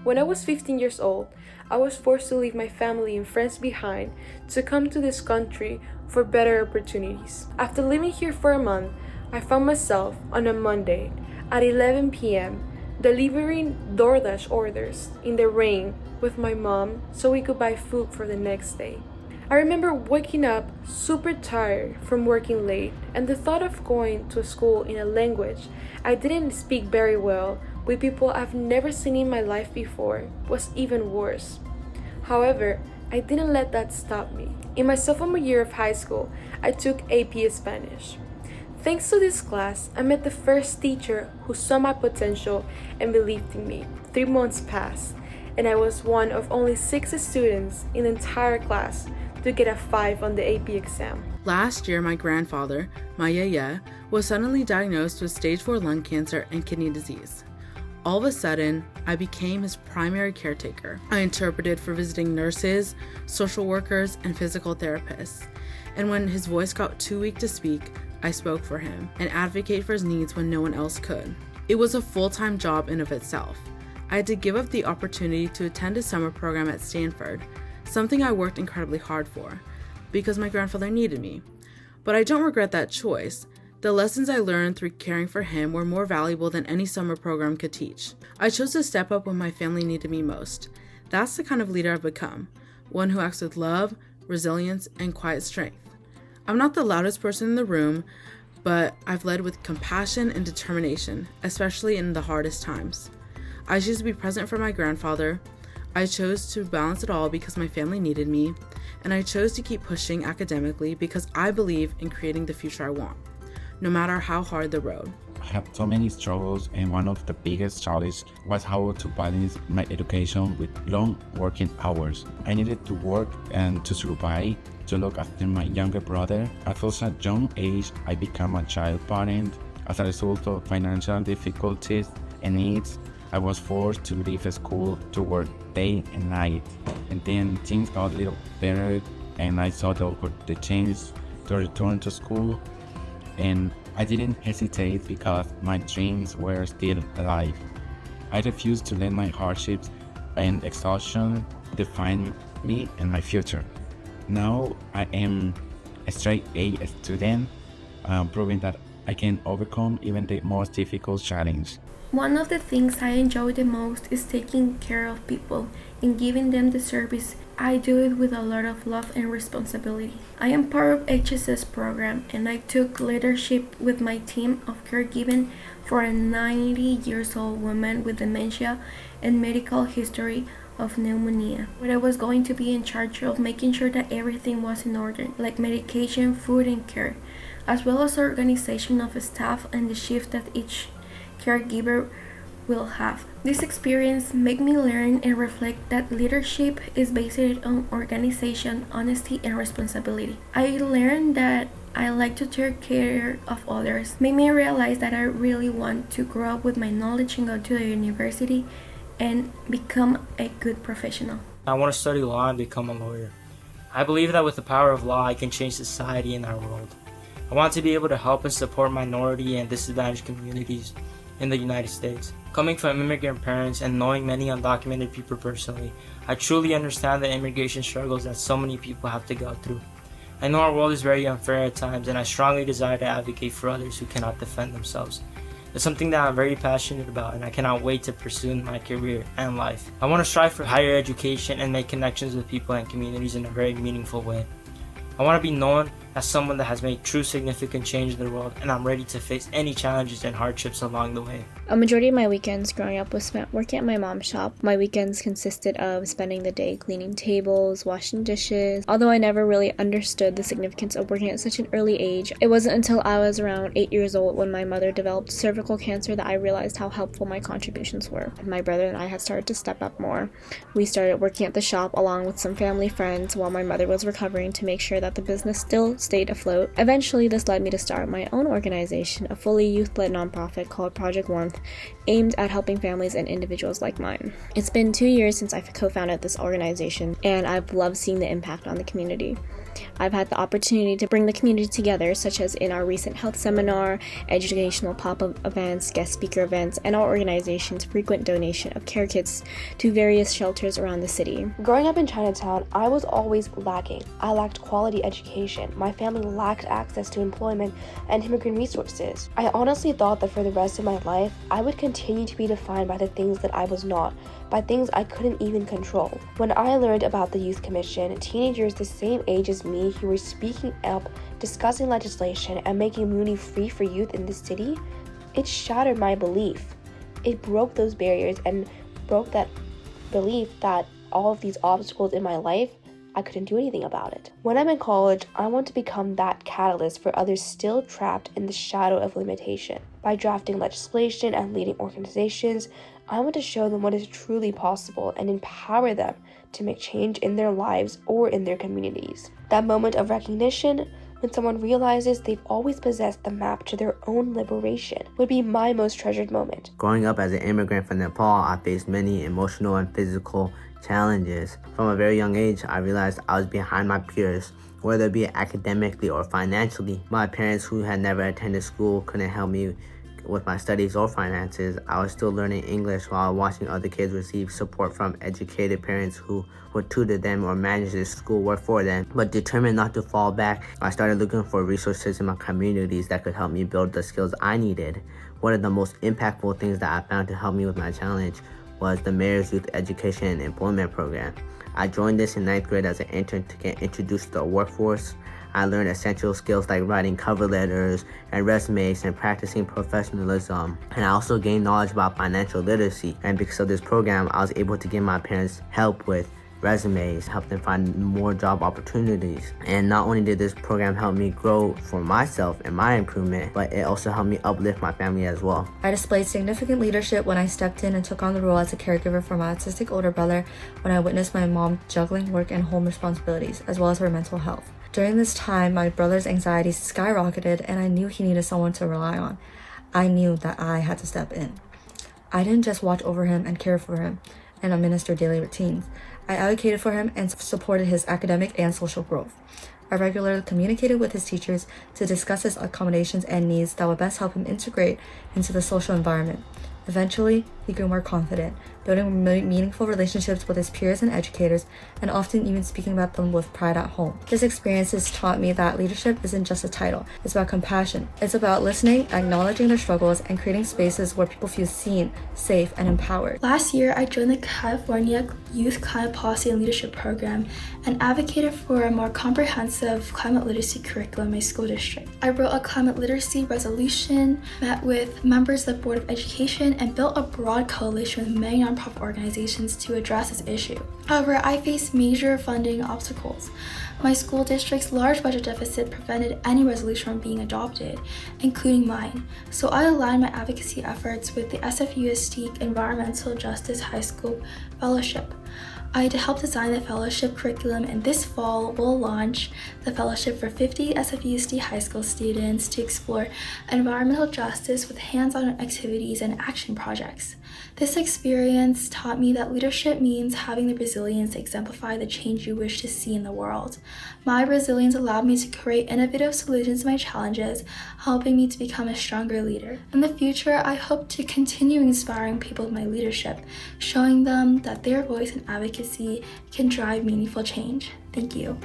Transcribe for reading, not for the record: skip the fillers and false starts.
When I was 15 years old, I was forced to leave my family and friends behind to come to this country for better opportunities. After living here for a month, I found myself on a Monday at 11 p.m. delivering DoorDash orders in the rain with my mom so we could buy food for the next day. I remember waking up super tired from working late, and the thought of going to school in a language I didn't speak very well with people I've never seen in my life before was even worse. However, I didn't let that stop me. In my sophomore year of high school, I took AP Spanish. Thanks to this class, I met the first teacher who saw my potential and believed in me. 3 months passed, and I was one of only 6 students in the entire class to get a 5 on the AP exam. Last year, my grandfather, my yaya, was suddenly diagnosed with stage 4 lung cancer and kidney disease. All of a sudden, I became his primary caretaker. I interpreted for visiting nurses, social workers, and physical therapists. And when his voice got too weak to speak, I spoke for him and advocated for his needs when no one else could. It was a full-time job in of itself. I had to give up the opportunity to attend a summer program at Stanford, something I worked incredibly hard for, because my grandfather needed me. But I don't regret that choice. The lessons I learned through caring for him were more valuable than any summer program could teach. I chose to step up when my family needed me most. That's the kind of leader I've become, one who acts with love, resilience, and quiet strength. I'm not the loudest person in the room, but I've led with compassion and determination, especially in the hardest times. I choose to be present for my grandfather. I chose to balance it all because my family needed me, and I chose to keep pushing academically because I believe in creating the future I want, no matter how hard the road. I had so many struggles, and one of the biggest challenges was how to balance my education with long working hours. I needed to work and to survive, to look after my younger brother. At such a young age, I became a child parent. As a result of financial difficulties and needs, I was forced to leave school to work day and night. And then things got a little better, and I saw the chance to return to school. And I didn't hesitate because my dreams were still alive. I refused to let my hardships and exhaustion define me and my future. Now I am a straight A student, proving that I can overcome even the most difficult challenge. One of the things I enjoy the most is taking care of people and giving them the service. I do it with a lot of love and responsibility. I am part of HSS program, and I took leadership with my team of caregiving for a 90 years old woman with dementia and medical history of pneumonia, where I was going to be in charge of making sure that everything was in order, like medication, food, and care, as well as organization of staff and the shift that each caregiver will have. This experience made me learn and reflect that leadership is based on organization, honesty, and responsibility. I learned that I like to take care of others, made me realize that I really want to grow up with my knowledge and go to the university and become a good professional. I want to study law and become a lawyer. I believe that with the power of law, I can change society and our world. I want to be able to help and support minority and disadvantaged communities in the United States. Coming from immigrant parents and knowing many undocumented people personally, I truly understand the immigration struggles that so many people have to go through. I know our world is very unfair at times, and I strongly desire to advocate for others who cannot defend themselves. It's something that I'm very passionate about, and I cannot wait to pursue in my career and life. I want to strive for higher education and make connections with people and communities in a very meaningful way. I want to be known as someone that has made true significant change in the world, and I'm ready to face any challenges and hardships along the way. A majority of my weekends growing up was spent working at my mom's shop. My weekends consisted of spending the day cleaning tables, washing dishes. Although I never really understood the significance of working at such an early age, it wasn't until I was around 8 years old when my mother developed cervical cancer that I realized how helpful my contributions were. My brother and I had started to step up more. We started working at the shop along with some family friends while my mother was recovering to make sure that the business still stayed afloat. Eventually, this led me to start my own organization, a fully youth-led nonprofit called Project Warmth, aimed at helping families and individuals like mine. It's been 2 years since I co-founded this organization, and I've loved seeing the impact on the community. I've had the opportunity to bring the community together, such as in our recent health seminar, educational pop-up events, guest speaker events, and our organization's frequent donation of care kits to various shelters around the city. Growing up in Chinatown, I was always lacking. I lacked quality education. My family lacked access to employment and immigrant resources. I honestly thought that for the rest of my life, I would continue to be defined by the things that I was not, by things I couldn't even control. When I learned about the Youth Commission, teenagers the same age as me who were speaking up, discussing legislation, and making immunity free for youth in the city, it shattered my belief. It broke those barriers and broke that belief that all of these obstacles in my life, I couldn't do anything about it. When I'm in college, I want to become that catalyst for others still trapped in the shadow of limitation. By drafting legislation and leading organizations, I want to show them what is truly possible and empower them to make change in their lives or in their communities. That moment of recognition, when someone realizes they've always possessed the map to their own liberation, would be my most treasured moment. Growing up as an immigrant from Nepal, I faced many emotional and physical challenges. From a very young age, I realized I was behind my peers, whether it be academically or financially. My parents, who had never attended school, couldn't help me with my studies or finances. I was still learning English while watching other kids receive support from educated parents who would tutor them or manage their schoolwork for them. But determined not to fall back, I started looking for resources in my communities that could help me build the skills I needed. One of the most impactful things that I found to help me with my challenge was the Mayor's Youth Education and Employment Program. I joined this in 9th grade as an intern to get introduced to the workforce. I learned essential skills like writing cover letters and resumes and practicing professionalism. And I also gained knowledge about financial literacy. And because of this program, I was able to give my parents help with resumes, help them find more job opportunities. And not only did this program help me grow for myself and my improvement, but it also helped me uplift my family as well. I displayed significant leadership when I stepped in and took on the role as a caregiver for my autistic older brother when I witnessed my mom juggling work and home responsibilities, as well as her mental health. During this time, my brother's anxiety skyrocketed and I knew he needed someone to rely on. I knew that I had to step in. I didn't just watch over him and care for him and administer daily routines. I advocated for him and supported his academic and social growth. I regularly communicated with his teachers to discuss his accommodations and needs that would best help him integrate into the social environment. Eventually, he grew more confident, building meaningful relationships with his peers and educators, and often even speaking about them with pride at home. This experience has taught me that leadership isn't just a title, it's about compassion. It's about listening, acknowledging their struggles, and creating spaces where people feel seen, safe, and empowered. Last year, I joined the California Youth Climate Policy and Leadership Program and advocated for a more comprehensive climate literacy curriculum in my school district. I wrote a climate literacy resolution, met with members of the Board of Education, and built a broad coalition with many nonprofit organizations to address this issue. However, I faced major funding obstacles. My school district's large budget deficit prevented any resolution from being adopted, including mine. So I aligned my advocacy efforts with the SFUSD Environmental Justice High School Fellowship. I helped design the fellowship curriculum, and this fall we'll launch the fellowship for 50 SFUSD high school students to explore environmental justice with hands-on activities and action projects. This experience taught me that leadership means having the resilience to exemplify the change you wish to see in the world. My resilience allowed me to create innovative solutions to my challenges, helping me to become a stronger leader. In the future, I hope to continue inspiring people with my leadership, showing them that their voice and advocacy can drive meaningful change. Thank you.